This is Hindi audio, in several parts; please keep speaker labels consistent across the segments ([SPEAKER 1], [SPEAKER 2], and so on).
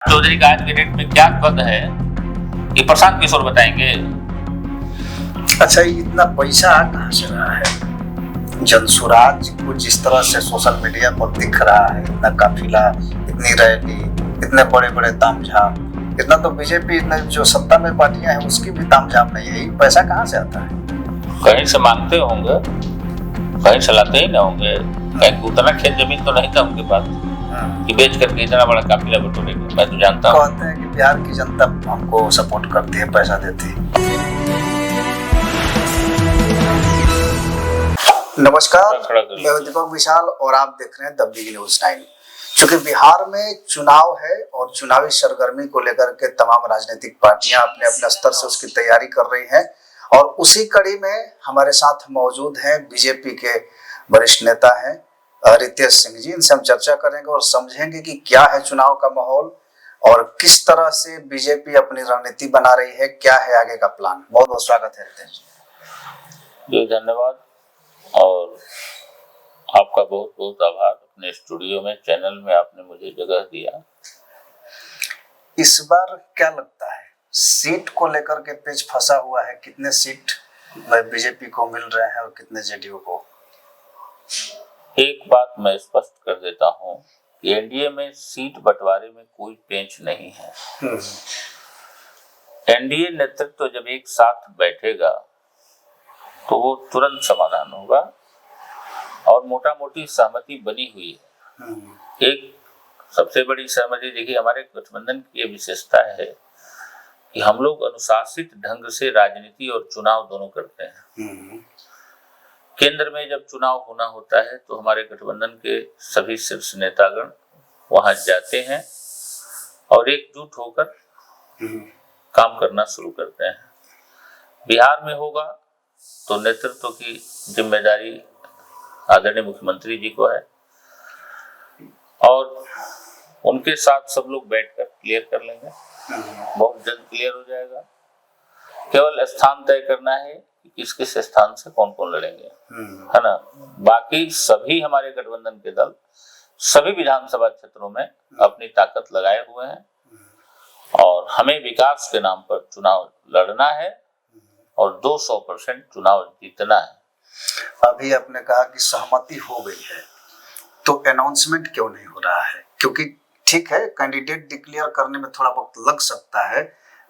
[SPEAKER 1] चौधरी का आज के डेट में क्या कद है ये प्रशांत किशोर बताएंगे।
[SPEAKER 2] अच्छा, इतना पैसा कहाँ से रहा है? जनसुराज को जिस तरह से सोशल मीडिया पर दिख रहा है, इतना काफिला, इतनी रैली, इतने बड़े बड़े तामझाम, इतना तो बीजेपी इतने जो सत्ता में पार्टियां हैं उसकी भी तामझाम नहीं है। पैसा कहाँ से आता है?
[SPEAKER 1] कहीं से मांगते होंगे, कहीं से लाते ही ना होंगे। कहीं उतना खेत जमीन तो नहीं था उनके पास कि बेच करके इतना बड़ा काफिला बटोरेगा। मैं तो जानता हूँ।
[SPEAKER 2] कहते हैं कि बिहार की जनता हमको सपोर्ट करती है, पैसा देती है। नमस्कार, मैं हूं दीपक विशाल और आप देख रहे हैं द बिग न्यूज 9। क्योंकि बिहार में चुनाव है और चुनावी सरगर्मी को लेकर के तमाम राजनीतिक पार्टियां अपने अपने स्तर से उसकी तैयारी कर रही हैं और उसी कड़ी में हमारे साथ मौजूद हैं बीजेपी के वरिष्ठ नेता हैं रितेश सिंह जी। इनसे हम चर्चा करेंगे और समझेंगे कि क्या है चुनाव का माहौल और किस तरह से बीजेपी अपनी रणनीति बना रही है, क्या है आगे का प्लान। बहुत बहुत स्वागत है रितेश
[SPEAKER 1] जी। धन्यवाद और आपका बहुत बहुत आभार। अपने स्टूडियो में, चैनल में आपने मुझे जगह दिया।
[SPEAKER 2] इस बार क्या लगता है, सीट को लेकर के पेच फंसा हुआ है? कितने सीट बीजेपी को मिल रहे हैं और कितने जेडीयू को?
[SPEAKER 1] एक बात मैं स्पष्ट कर देता हूं कि एनडीए में सीट बंटवारे में कोई पेंच नहीं है। एनडीए नेतृत्व जब एक साथ बैठेगा तो वो तुरंत समाधान होगा और मोटा मोटी सहमति बनी हुई है। एक सबसे बड़ी सहमति देखिए, हमारे गठबंधन की ये विशेषता है कि हम लोग अनुशासित ढंग से राजनीति और चुनाव दोनों करते हैं। केंद्र में जब चुनाव होना होता है तो हमारे गठबंधन के सभी शीर्ष नेतागण वहां जाते हैं और एकजुट होकर काम करना शुरू करते हैं। बिहार में होगा तो नेतृत्व की जिम्मेदारी आदरणीय मुख्यमंत्री जी को है और उनके साथ सब लोग बैठकर क्लियर कर लेंगे। बहुत जल्द क्लियर हो जाएगा। केवल स्थान तय करना है कि किस किस स्थान से कौन कौन लड़ेंगे, है ना। बाकी सभी हमारे गठबंधन के दल सभी विधानसभा क्षेत्रों में अपनी ताकत लगाए हुए हैं और हमें विकास के नाम पर चुनाव लड़ना है और 200% चुनाव जीतना है।
[SPEAKER 2] अभी आपने कहा कि सहमति हो गई है, तो अनाउंसमेंट क्यों नहीं हो रहा है? क्योंकि ठीक है, कैंडिडेट डिक्लेयर करने में थोड़ा वक्त लग सकता है,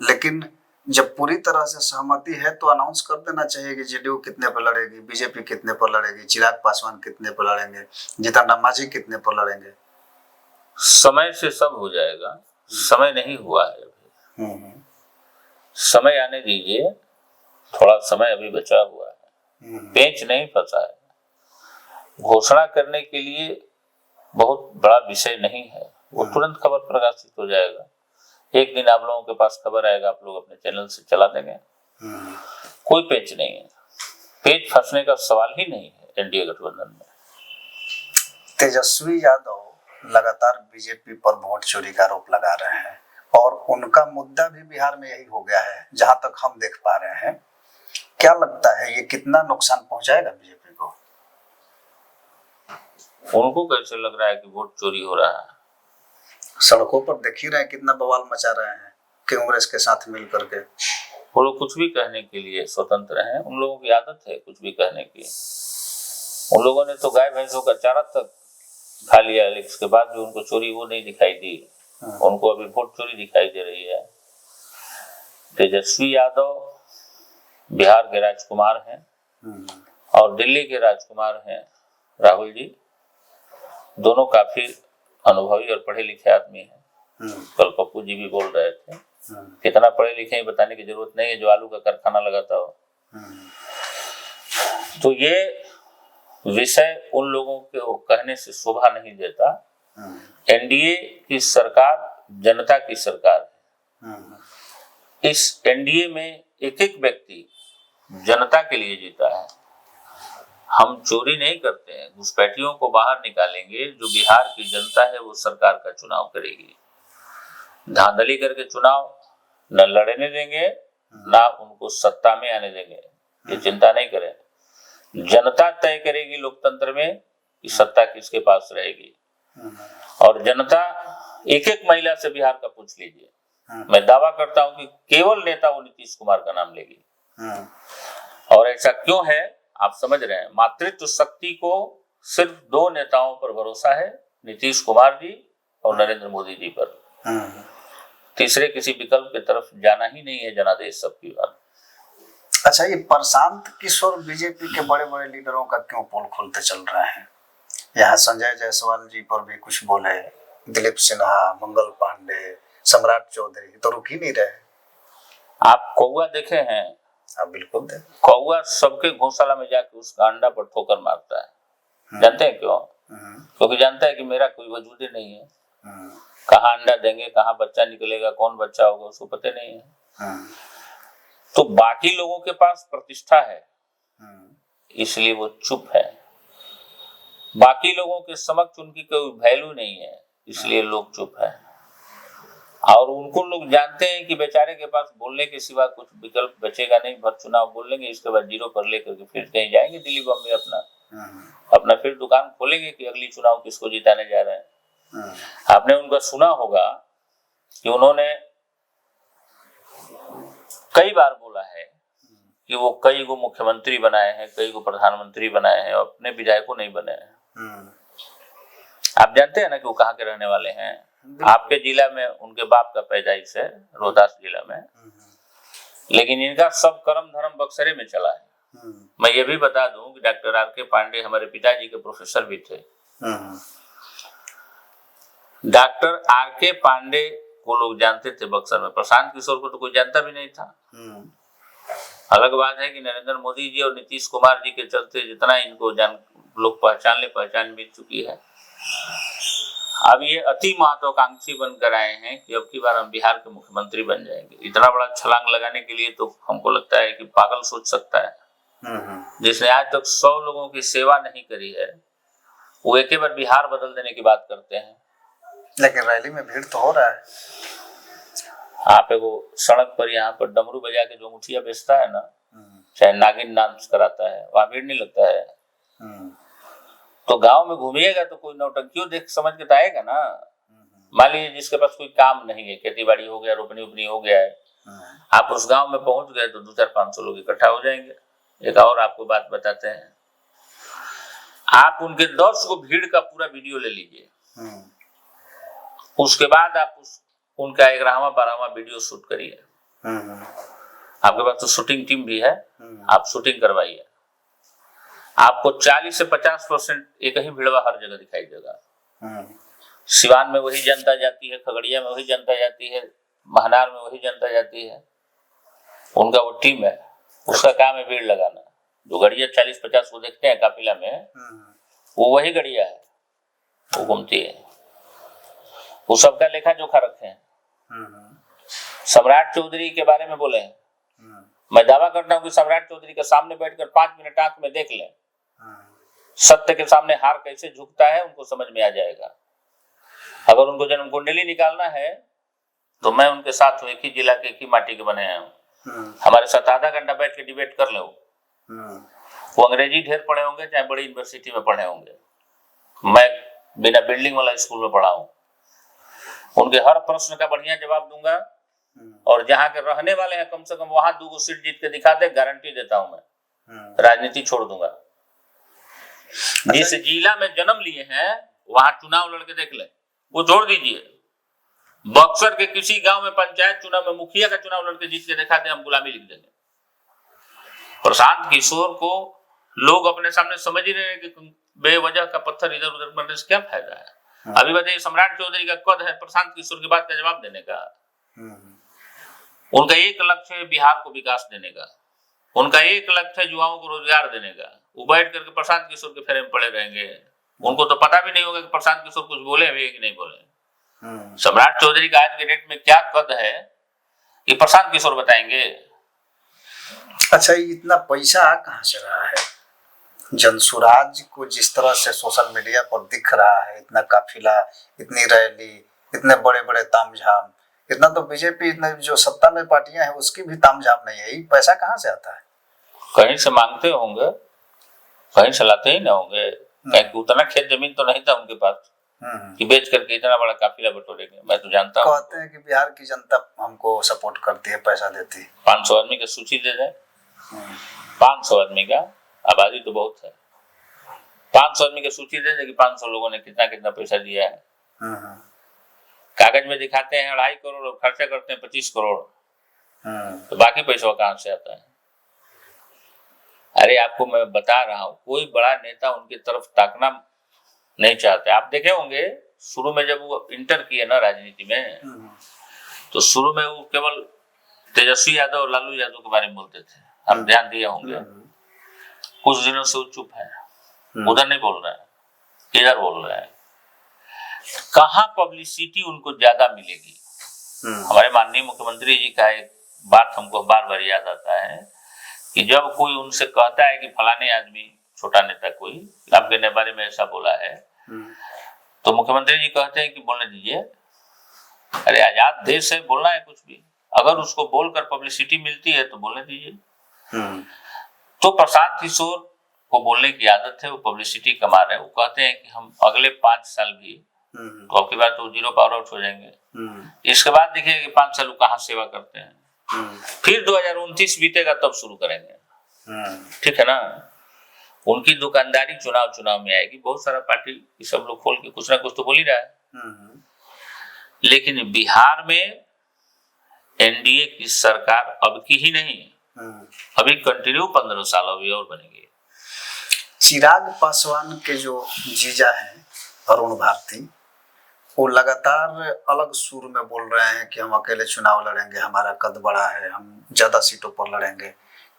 [SPEAKER 2] लेकिन जब पूरी तरह से सहमति है तो अनाउंस कर देना चाहिए कि जेडीयू कितने पर लड़ेगी, बीजेपी कितने पर लड़ेगी, चिराग पासवान कितने पर लड़ेंगे, जीतन राम मांझी कितने पर लड़ेंगे।
[SPEAKER 1] समय से सब हो जाएगा। समय नहीं हुआ है अभी। समय आने दीजिए, थोड़ा समय अभी बचा हुआ है। पेंच नहीं फंसा है। घोषणा करने के लिए बहुत बड़ा विषय नहीं है, वो तुरंत खबर प्रकाशित हो जाएगा। एक दिन आप लोगों के पास खबर आएगा, आप लोग अपने चैनल से चला देंगे। कोई पेंच नहीं है, पेंच फंसने का सवाल ही नहीं है एनडीए गठबंधन में।
[SPEAKER 2] तेजस्वी यादव लगातार बीजेपी पर वोट चोरी का आरोप लगा रहे हैं और उनका मुद्दा भी बिहार में यही हो गया है, जहां तक हम देख पा रहे हैं। क्या लगता है ये कितना नुकसान पहुंचाएगा बीजेपी को?
[SPEAKER 1] उनको कैसे लग रहा है कि वोट चोरी हो रहा है?
[SPEAKER 2] सड़कों पर देख ही रहे हैं कितना बवाल मचा रहे हैं कांग्रेस के साथ मिलकर के।
[SPEAKER 1] वो लोग कुछ भी कहने के लिए स्वतंत्र हैं। उन लोगों की आदत है कुछ भी कहने की। उन लोगों ने तो गाय भैंसों का चारा तक खा लिया, लेकिन उसके बाद भी उनको चोरी वो नहीं दिखाई दी। उनको अभी वोट चोरी दिखाई दे रही है। तेजस्वी यादव बिहार के राजकुमार हैं और दिल्ली के राजकुमार हैं राहुल जी। दोनों काफी अनुभवी और पढ़े लिखे आदमी हैं। कल पप्पू जी भी बोल रहे थे, कितना पढ़े लिखे हैं बताने की जरूरत नहीं है, जो आलू का कारखाना लगाता हो। तो ये विषय उन लोगों के कहने से शोभा नहीं देता। एनडीए की सरकार जनता की सरकार है। इस एनडीए में एक एक व्यक्ति जनता के लिए जीता है। हम चोरी नहीं करते हैं, घुसपैठियों को बाहर निकालेंगे। जो बिहार की जनता है वो सरकार का चुनाव करेगी। धांधली करके चुनाव न लड़ने देंगे, ना उनको सत्ता में आने देंगे। ये चिंता नहीं करें। जनता तय करेगी लोकतंत्र में कि सत्ता किसके पास रहेगी और जनता एक एक महिला से बिहार का पूछ लीजिए, मैं दावा करता हूं कि केवल नेता वो नीतीश कुमार का नाम लेगी। और ऐसा क्यों है आप समझ रहे हैं, मातृत्व शक्ति को सिर्फ दो नेताओं पर भरोसा है, नीतीश कुमार जी और नरेंद्र मोदी जी पर। तीसरे किसी विकल्प की तरफ जाना ही नहीं है जनादेश सबकी बात।
[SPEAKER 2] अच्छा, ये प्रशांत किशोर बीजेपी के बड़े बड़े लीडरों का क्यों पोल खोलते चल रहे हैं? यहाँ संजय जायसवाल जी पर भी कुछ बोले, दिलीप सिन्हा, मंगल पांडे, सम्राट चौधरी, तो रुक ही नहीं रहे।
[SPEAKER 1] आप कौवा देखे हैं?
[SPEAKER 2] आप बिल्कुल देख।
[SPEAKER 1] कौवा सबके घोंसला में जाके उसका अंडा पर ठोकर मारता है। जानते हैं क्यों? क्योंकि जानता है कि मेरा कोई वजूद ही नहीं है। कहाँ अंडा देंगे, कहाँ बच्चा निकलेगा, कौन बच्चा होगा, उसको पता नहीं है। तो बाकी लोगों के पास प्रतिष्ठा है, इसलिए वो चुप है। बाकी लोगों के समक्ष उनकी कोई वैल्यू नहीं है, इसलिए लोग चुप है। और उनको लोग जानते हैं कि बेचारे के पास बोलने के सिवा कुछ विकल्प बचेगा नहीं। भर चुनाव बोल लेंगे, इसके बाद जीरो पर लेकर के फिर कहीं जाएंगे दिल्ली बॉम्बे, अपना फिर दुकान खोलेंगे कि अगली चुनाव किसको जिताने जा रहे हैं। आपने उनका सुना होगा कि उन्होंने कई बार बोला है कि वो कई को मुख्यमंत्री बनाए हैं, कई को प्रधानमंत्री बनाए हैं, अपने विधायकों नहीं बने हैं। आप जानते हैं ना कि वो कहाँ के रहने वाले हैं? आपके जिला में उनके बाप का पैदाइश है, रोहतास जिला में, लेकिन इनका सब कर्म धर्म बक्सरे में चला है। मैं ये भी बता दूं कि डॉक्टर आर.के. पांडे हमारे पिताजी के प्रोफेसर भी थे। Doctor R K. पांडे को लोग जानते थे बक्सर में, प्रशांत किशोर को तो कोई जानता भी नहीं था। अलग बात है कि नरेंद्र मोदी जी और नीतीश कुमार जी के चलते जितना इनको लोग पहचान मिल चुकी है। अब ये अति महत्वाकांक्षी बनकर आए हैं कि अब की बार हम बिहार के मुख्यमंत्री बन जाएंगे। इतना बड़ा छलांग लगाने के लिए तो हमको लगता है कि पागल सोच सकता है। जिसने आज तक 100 लोगों की सेवा नहीं करी है, वो एक बार बिहार बदल देने की बात करते हैं।
[SPEAKER 2] लेकिन रैली में भीड़ तो हो रहा है।
[SPEAKER 1] आप वो सड़क पर यहाँ पर डमरू बजा के जो मुठिया बेचता है ना, चाहे नागिन डांस कराता है, वहां भीड़ नहीं लगता है। तो गांव में घूमिएगा तो कोई नौटंकियों देख समझ के तो आएगा ना। मान लीजिए जिसके पास कोई काम नहीं है, खेती बाड़ी हो गया, रोपनी उपनी हो गया है, आप उस गांव में पहुंच गए तो 200-500 लोग इकट्ठा हो जाएंगे। एक और आपको बात बताते हैं, आप उनके 10 को भीड़ का पूरा वीडियो ले लीजिए, उसके बाद आप उनका 11वां-12वां वीडियो शूट करिए। आपके पास तो शूटिंग टीम भी है, आप शूटिंग करवाइए। आपको 40 से 50% एक ही भीड़वा हर जगह दिखाई देगा। सिवान में वही जनता जाती है, खगड़िया में वही जनता जाती है, महनार में वही जनता जाती है। उनका वो टीम है, उसका काम है भीड़ लगाना। जो गड़िया 40-50 को देखते हैं काफिला में, वो वही गड़िया है, वो घूमती है। वो सबका लेखा जोखा रखे हैं। सम्राट चौधरी के बारे में बोले हैं, मैं दावा करता हूं कि सम्राट चौधरी के सामने बैठकर 5 मिनट आंख में देख लें, सत्य के सामने हार कैसे झुकता है उनको समझ में आ जाएगा। अगर उनको जन्म कुंडली निकालना है तो मैं उनके साथ हूं, एक ही जिला के, एक ही माटी के बने हैं। हमारे साथ आधा घंटा बैठ के डिबेट कर लो। वो अंग्रेजी ढेर पढ़े होंगे, चाहे बड़ी यूनिवर्सिटी में पढ़े होंगे, मैं बिना बिल्डिंग वाला स्कूल में पढ़ा हूं। उनके हर प्रश्न का बढ़िया जवाब दूंगा, और जहां के रहने वाले हैं कम से कम वहां 2 सीट जीत के दिखा दे, गारंटी देता हूं मैं, राजनीति छोड़ दूंगा। जिस जिला में जन्म लिए हैं वहां चुनाव लड़के देख ले, वो छोड़ दीजिए। बक्सर के किसी गांव में पंचायत चुनाव में मुखिया का चुनाव लड़के जीत के दिखा दे, हम गुलामी लिख देंगे। प्रशांत किशोर को लोग अपने सामने समझ ही रहे हैं कि बेवजह का पत्थर इधर उधर मारने से क्या फायदा है। अभी बताइए, सम्राट चौधरी का कद है प्रशांत किशोर की बात का जवाब देने का। उनका एक लक्ष्य है बिहार को विकास देने का, उनका एक लक्ष्य है युवाओं को रोजगार देने का। वो बैठ करके प्रशांत किशोर के फेरे में पड़े रहेंगे, उनको तो पता भी नहीं होगा कि प्रशांत किशोर कुछ बोले हुए कि नहीं बोले। सम्राट चौधरी का आज के डेट में क्या कद है ये प्रशांत किशोर बताएंगे।
[SPEAKER 2] अच्छा, इतना पैसा कहाँ से रहा है? जनसुराज को जिस तरह से सोशल मीडिया पर दिख रहा है, इतना काफिला, इतनी रैली, इतने बड़े बड़े तामझाम, इतना तो बीजेपी, इतने जो सत्ता में पार्टियां हैं उसकी भी तामझाम नहीं है। पैसा कहाँ से आता है?
[SPEAKER 1] कहीं से मांगते होंगे, कहीं से लाते ही ना होंगे, कहीं उतना खेत जमीन तो नहीं था उनके पास। कि बेच करके इतना बड़ा काफिला बटोरेंगे। मैं तो जानता हूँ
[SPEAKER 2] कहते हैं कि बिहार की जनता हमको सपोर्ट करती है, पैसा देती है।
[SPEAKER 1] 500 आदमी की सूची दे दें, 500 आदमी का, आबादी तो बहुत है, 500 आदमी की सूची दे दें कि 500 लोगों ने कितना कितना पैसा दिया है। कागज में दिखाते हैं 2.5 करोड़ और खर्चा करते हैं 25 करोड़, तो बाकी पैसा कहां से आता है? अरे आपको मैं बता रहा हूं, कोई बड़ा नेता उनकी तरफ ताकना नहीं चाहते। आप देखे होंगे शुरू में जब वो इंटर किए ना राजनीति में, तो शुरू में वो केवल तेजस्वी यादव और लालू यादव के बारे में बोलते थे, आप ध्यान दिए होंगे। कुछ दिनों से वो चुप है, उधर नहीं बोल रहे हैं, इधर बोल रहे हैं। कहां पब्लिसिटी उनको ज्यादा मिलेगी? हमारे माननीय मुख्यमंत्री जी का एक बात हमको बार बार याद आता है कि जब कोई उनसे कहता है कि फलाने आदमी, छोटा नेता कोई आपके बारे में ऐसा बोला है, तो मुख्यमंत्री जी कहते हैं कि बोलने दीजिए, अरे आजाद देश है, बोलना है कुछ भी, अगर उसको बोलकर पब्लिसिटी मिलती है तो बोलने दीजिए। तो प्रशांत किशोर को बोलने की आदत है, वो पब्लिसिटी कमा रहे हैं। वो कहते हैं कि हम अगले 5 साल भी, तो आपकी बात तो 0 पावर आउट हो जाएंगे। इसके बाद देखिए कि 5 साल कहाँ सेवा करते हैं, फिर 2029 बीतेगा तब शुरू करेंगे। ठीक है ना? उनकी दुकानदारी चुनाव में आएगी। बहुत सारा पार्टी सब लोग खोल के कुछ ना कुछ तो बोल ही रहा है, लेकिन बिहार में एनडीए की सरकार अब की ही नहीं, अभी कंटिन्यू 15 साल अभी और बनेगी।
[SPEAKER 2] चिराग पासवान के जो जीजा हैं अरुण भारती, वो लगातार अलग सुर में बोल रहे हैं कि हम अकेले चुनाव लड़ेंगे, हमारा कद बड़ा है, हम ज्यादा सीटों पर लड़ेंगे।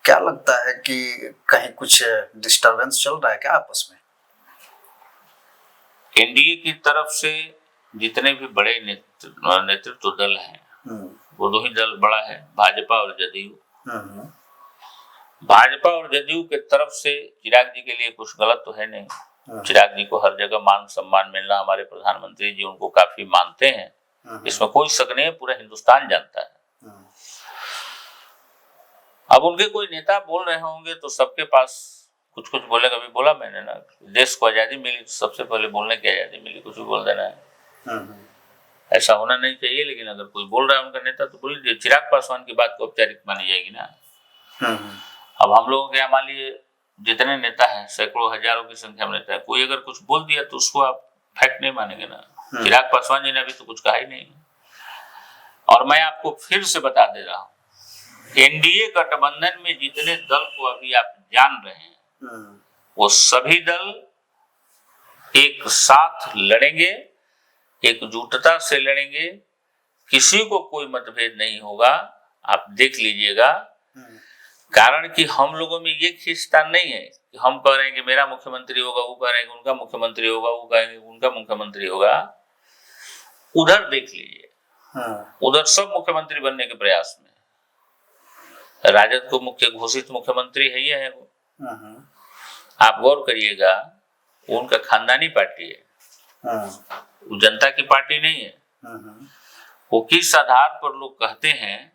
[SPEAKER 2] क्या लगता है कि कहीं कुछ डिस्टरबेंस चल रहा है क्या आपस में?
[SPEAKER 1] एनडीए की तरफ से जितने भी बड़े नेतृत्व दल हैं, वो 2 ही दल बड़ा है, भाजपा और जदयू। भाजपा और जदयू के तरफ से चिराग जी के लिए कुछ गलत तो है नहीं। चिराग जी को हर जगह मान सम्मान मिलना, हमारे प्रधानमंत्री जी उनको काफी मानते हैं, इसमें कोई शक नहीं है, पूरा हिंदुस्तान जानता है। अब उनके कोई नेता बोल रहे होंगे तो सबके पास कुछ कुछ बोलेगा। अभी बोला मैंने ना, देश को आजादी मिली तो सबसे पहले बोलने की आजादी मिली, कुछ भी बोल देना है, ऐसा होना नहीं चाहिए। लेकिन अगर कोई बोल रहा है उनका नेता तो बोल दीजिए। चिराग पासवान की बात को औपचारिक मानी जाएगी ना। अब हम लोगों के यहाँ मान लीजिए जितने नेता हैं, सैकड़ों हजारों की संख्या में नेता है, कोई अगर कुछ बोल दिया तो उसको आप फैक्ट नहीं मानेंगे ना। चिराग पासवान जी ने अभी तो कुछ कहा ही नहीं। और मैं आपको फिर से बता दे रहा हूँ, एनडीए गठबंधन में जितने दल को अभी आप जान रहे हैं, वो सभी दल एक साथ लड़ेंगे, एकजुटता से लड़ेंगे, किसी को कोई मतभेद नहीं होगा। आप देख लीजिएगा, कारण कि हम लोगों में ये खींचतान नहीं है कि हम कह रहे हैं कि मेरा मुख्यमंत्री होगा, वो कह रहे हैं कि उनका मुख्यमंत्री होगा, वो कहेंगे उनका मुख्यमंत्री होगा। उधर देख लीजिए, उधर सब मुख्यमंत्री बनने के प्रयास में, राजद को मुख्य घोषित मुख्यमंत्री है ये है वो। आप गौर करिएगा, उनका खानदानी पार्टी है, वो जनता की पार्टी नहीं है। वो किस आधार पर लोग कहते हैं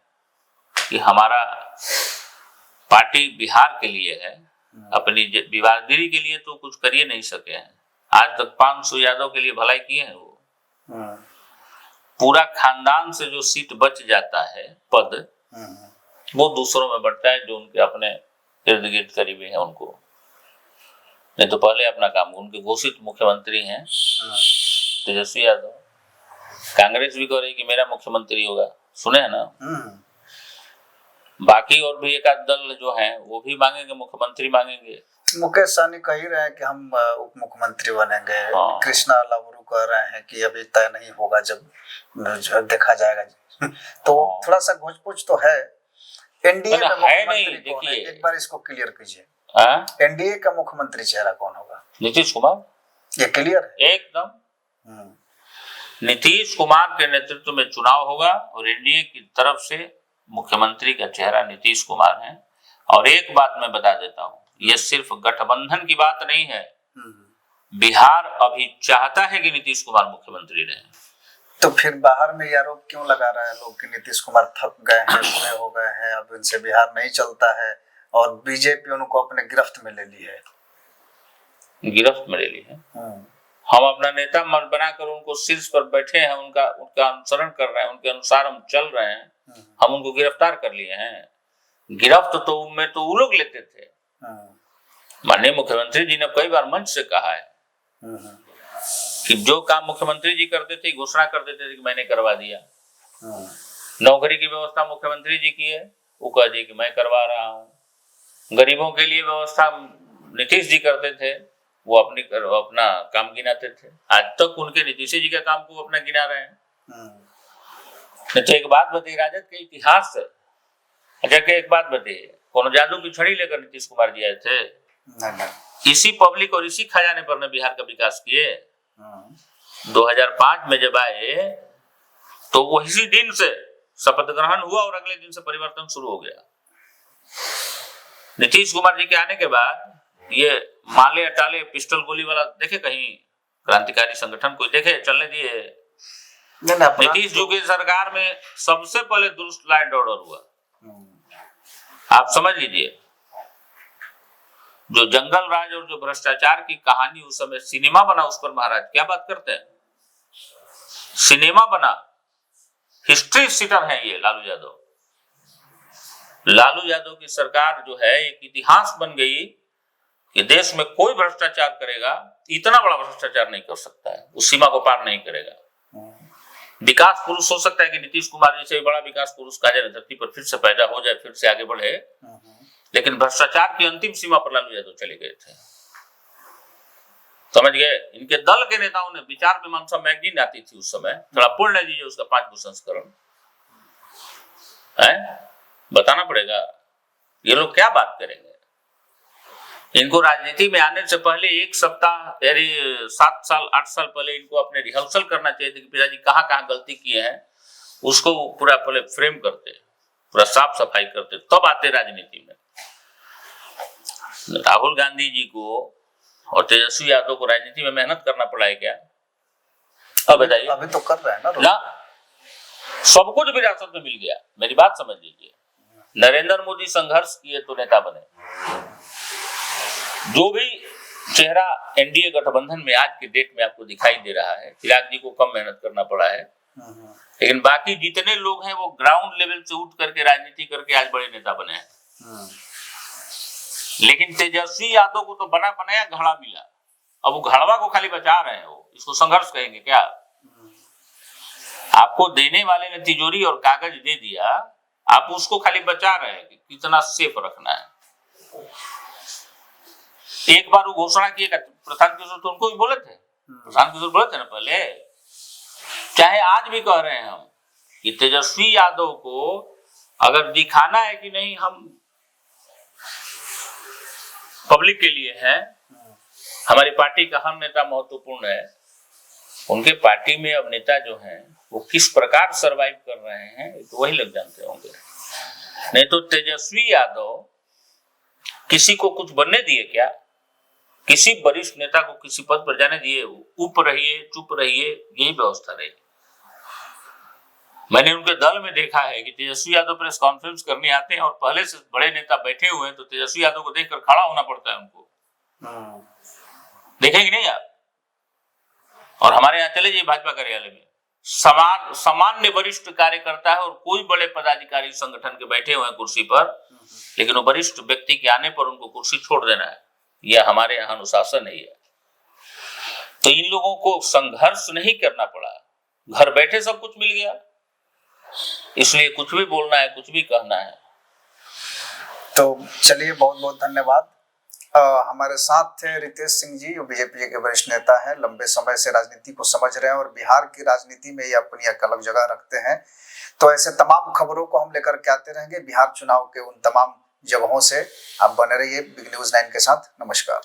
[SPEAKER 1] कि हमारा पार्टी बिहार के लिए है, अपनी विवादगिरी के लिए तो कुछ कर ही नहीं सके हैं। आज तक 500 यादव के लिए भलाई किए हैं वो। पूरा खानदान से जो सीट बच जाता है, पद, वो दूसरों में बढ़ता है जो उनके अपने इर्द गिर्द करीबी है उनको। नहीं तो पहले अपना काम, उनके घोषित मुख्यमंत्री हैं तेजस्वी यादव। कांग्रेस भी कह रही कि मेरा मुख्यमंत्री होगा, सुने हैं ना। बाकी और भी एक आध दल जो है वो भी मांगेंगे, मुख्यमंत्री मांगेंगे। मुकेश
[SPEAKER 2] सहनी कह ही रहे हैं कि हम उप मुख्यमंत्री बनेंगे। कृष्णा लावरू कह रहे हैं कि अभी तय नहीं होगा, जब देखा जाएगा। तो थोड़ा सा घोच-पोच तो है। एनडीए का मुख्यमंत्री कौन है, एक बार इसको क्लियर कीजिए। एनडीए का मुख्यमंत्री चेहरा कौन होगा?
[SPEAKER 1] नीतीश कुमार,
[SPEAKER 2] ये क्लियर है
[SPEAKER 1] एकदम। नीतीश कुमार के नेतृत्व में चुनाव होगा और एनडीए की तरफ से मुख्यमंत्री का चेहरा नीतीश कुमार है। और एक बात मैं बता देता हूँ, ये सिर्फ गठबंधन की बात नहीं है, बिहार अभी चाहता है कि नीतीश कुमार मुख्यमंत्री रहे।
[SPEAKER 2] तो फिर बाहर में ये आरोप क्यों लगा रहा है लोग कि नीतीश कुमार थक गए हैं, बूढ़े हो गए हैं, अब इनसे बिहार नहीं चलता है, और बीजेपी उनको अपने गिरफ्त में ले ली है।
[SPEAKER 1] गिरफ्त में ले ली है? हम अपना नेता मन बनाकर उनको शीर्ष पर बैठे हैं, उनका अनुसरण कर रहे हैं, उनके अनुसार हम चल रहे हैं, हम उनको गिरफ्तार कर लिए हैं। गिरफ्त तो में तो वो लोग लेते थे। माननीय मुख्यमंत्री जी ने कई बार मंच से कहा है कि जो काम मुख्यमंत्री जी करते थे घोषणा कर देते थे कि मैंने करवा दिया। नौकरी की व्यवस्था मुख्यमंत्री जी की है, वो कह दिए कि मैं करवा रहा हूँ। गरीबों के लिए व्यवस्था नीतीश जी करते थे, वो अपना काम गिनाते थे। आज तक उनके नीतीश जी के काम को अपना गिना रहे हैं। तो एक बात बताइए, राजद के इतिहास से एक बात बताइए, कौन जादू की छड़ी लेकर नीतीश कुमार जी आए थे? इसी पब्लिक और इसी खजाने पर ने बिहार का विकास किए। 2005 में जब आए तो वही दिन से शपथ ग्रहण हुआ और अगले दिन से परिवर्तन शुरू हो गया। नीतीश कुमार जी के आने के बाद ये माले अटाले पिस्टल गोली वाला देखे कहीं क्रांतिकारी संगठन कोई देखे चलने दिए? नीतीश जी की सरकार में सबसे पहले दुरुस्त लॉ एंड ऑर्डर हुआ। आप समझ लीजिए, जो जंगल राज और जो भ्रष्टाचार की कहानी उस समय सिनेमा बना, उस पर महाराज क्या बात करते हैं? सिनेमा बना, हिस्ट्री सीटर है ये लालू यादव। लालू यादव की सरकार जो है एक इतिहास बन गई कि देश में कोई भ्रष्टाचार करेगा, इतना बड़ा भ्रष्टाचार नहीं कर सकता है, उस सीमा को पार नहीं करेगा। विकास पुरुष हो सकता है कि नीतीश कुमार जी से बड़ा विकास पुरुष कहा जाए, धरती पर फिर से पैदा हो जाए, फिर से आगे बढ़े, लेकिन भ्रष्टाचार की अंतिम सीमा पर लालू यादव चले गए थे। समझ गए? इनके दल के नेताओं ने, विचार मीमांसा मैगजीन आती थी उस समय, थोड़ा पढ़ लीजिए उसका 5 संस्करण है, बताना पड़ेगा ये लोग क्या बात करेंगे। इनको राजनीति में आने से पहले 1 सप्ताह यानी 7 साल 8 साल पहले इनको अपने रिहर्सल करना चाहिए था कि पिताजी कहाँ कहाँ गलती किए हैं, उसको पूरा पहले फ्रेम करते, पूरा साफ सफाई करते, तब आते राजनीति में। राहुल गांधी जी को और तेजस्वी यादव को राजनीति में मेहनत करना पड़ा है क्या? अब बताइए।
[SPEAKER 2] अभी तो कर रहे हैं
[SPEAKER 1] ना, सब कुछ विरासत में मिल गया। मेरी बात समझ लीजिए, नरेंद्र मोदी संघर्ष किए तो नेता बने। जो भी चेहरा एनडीए गठबंधन में आज के डेट में आपको दिखाई दे रहा है, चिराग जी को कम मेहनत करना पड़ा है, लेकिन बाकी जितने लोग हैं वो ग्राउंड लेवल से उठ करके राजनीति करके आज बड़े नेता बने हैं। लेकिन तेजस्वी यादव को तो बना बनाया घड़ा मिला, अब वो घड़वा को खाली बचा रहे हैं। वो इसको संघर्ष कहेंगे क्या? आपको देने वाले ने तिजोरी और कागज दे दिया, आप उसको खाली बचा रहे हैं कि कितना सेफ रखना है। एक बार वो घोषणा किए, प्रशांत किशोर तो उनको भी बोले थे, प्रशांत किशोर बोले थे ना पहले, चाहे आज भी कह रहे हैं हम कि तेजस्वी यादव को अगर दिखाना है कि नहीं हम पब्लिक के लिए हैं, हमारी पार्टी का हम नेता महत्वपूर्ण है, उनके पार्टी में अब नेता जो हैं वो किस प्रकार सरवाइव कर रहे हैं तो वही लोग जानते होंगे। नहीं तो तेजस्वी यादव किसी को कुछ बनने दिए क्या? किसी वरिष्ठ नेता को किसी पद पर जाने दिए? उप रहिए, चुप रहिए, यही व्यवस्था रही। मैंने उनके दल में देखा है कि तेजस्वी यादव प्रेस कॉन्फ्रेंस करने आते हैं और पहले से बड़े नेता बैठे हुए हैं तो तेजस्वी यादव को देखकर खड़ा होना पड़ता है उनको। देखेंगे नहीं आप? और हमारे यहाँ चले जाइए भाजपा कार्यालय में, सामान्य वरिष्ठ कार्यकर्ता है और कोई बड़े पदाधिकारी संगठन के बैठे हुए हैं कुर्सी पर, लेकिन वो वरिष्ठ व्यक्ति के आने पर उनको कुर्सी छोड़ देना है, यह हमारे यहाँ अनुशासन नहीं है। तो इन लोगों को संघर्ष नहीं करना पड़ा, घर बैठे सब कुछ मिल गया, इसलिए कुछ भी बोलना है, कुछ भी कहना है।
[SPEAKER 2] तो चलिए, बहुत बहुत धन्यवाद। हमारे साथ थे रितेश सिंह जी, बीजेपी के वरिष्ठ नेता हैं, लंबे समय से राजनीति को समझ रहे हैं और बिहार की राजनीति में ये अपनी एक अलग जगह रखते हैं। तो ऐसे तमाम खबरों को हम लेकर के आते रहेंगे, बिहार चुनाव के उन तमाम जगहों से। आप बने रहिए बिग न्यूज़ 9 के साथ। नमस्कार।